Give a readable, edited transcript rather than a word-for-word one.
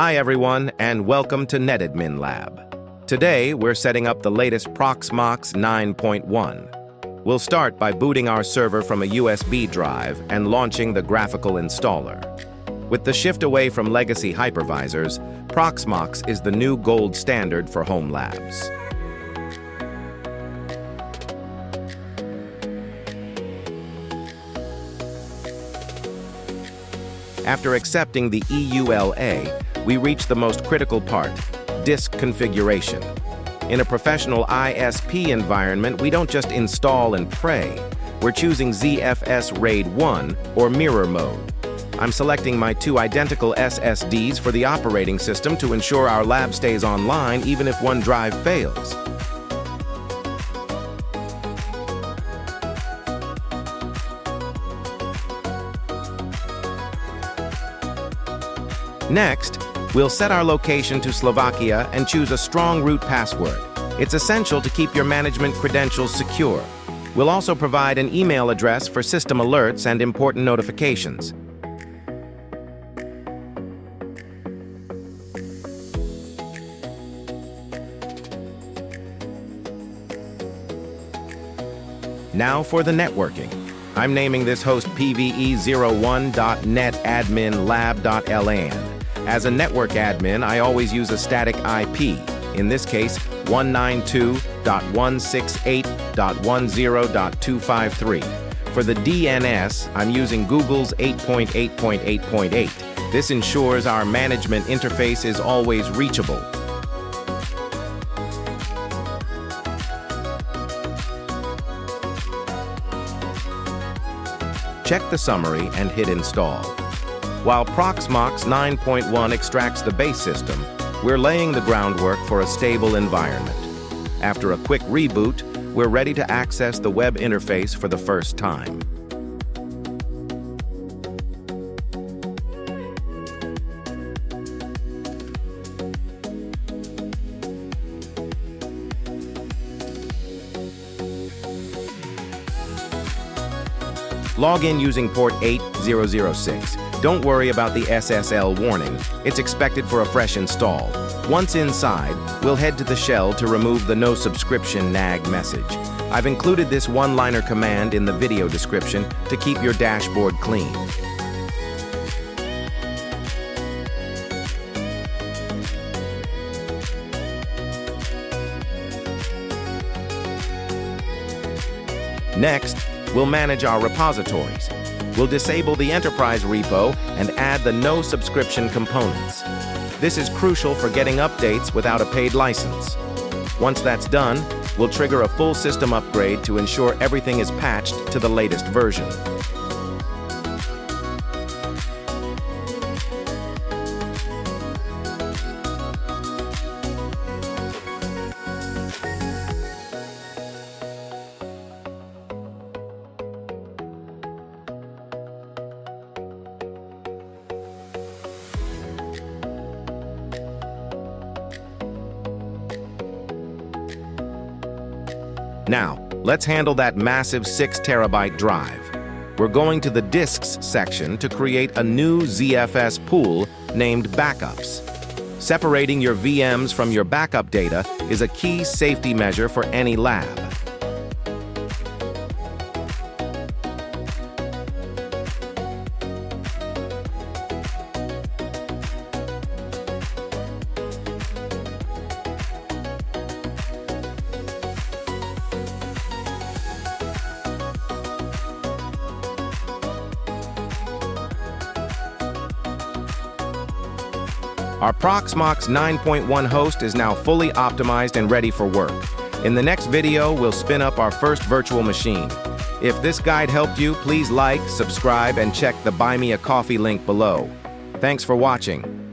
Hi everyone, and welcome to NetAdmin Lab. Today, we're setting up the latest Proxmox 9.1. We'll start by booting our server from a USB drive and launching the graphical installer. With the shift away from legacy hypervisors, Proxmox is the new gold standard for HomeLabs. After accepting the EULA, we reach the most critical part, disk configuration. In a professional ISP environment, we don't just install and pray. We're choosing ZFS RAID 1 or mirror mode. I'm selecting my two identical SSDs for the operating system to ensure our lab stays online even if one drive fails. Next, we'll set our location to Slovakia and choose a strong root password. It's essential to keep your management credentials secure. We'll also provide an email address for system alerts and important notifications. Now for the networking. I'm naming this host pve01.netadminlab.lan. As a network admin, I always use a static IP, in this case 192.168.10.253. For the DNS, I'm using Google's 8.8.8.8. This ensures our management interface is always reachable. Check the summary and hit install. While Proxmox 9.1 extracts the base system, we're laying the groundwork for a stable environment. After a quick reboot, we're ready to access the web interface for the first time. Log in using port 8006. Don't worry about the SSL warning. It's expected for a fresh install. Once inside, we'll head to the shell to remove the no subscription nag message. I've included this one-liner command in the video description to keep your dashboard clean. Next, we'll manage our repositories. We'll disable the enterprise repo and add the no subscription components. This is crucial for getting updates without a paid license. Once that's done, we'll trigger a full system upgrade to ensure everything is patched to the latest version. Now, let's handle that massive 6 terabyte drive. We're going to the disks section to create a new ZFS pool named backups. Separating your VMs from your backup data is a key safety measure for any lab. Our Proxmox 9.1 host is now fully optimized and ready for work. In the next video, we'll spin up our first virtual machine. If this guide helped you, please like, subscribe, and check the Buy Me a Coffee link below. Thanks for watching.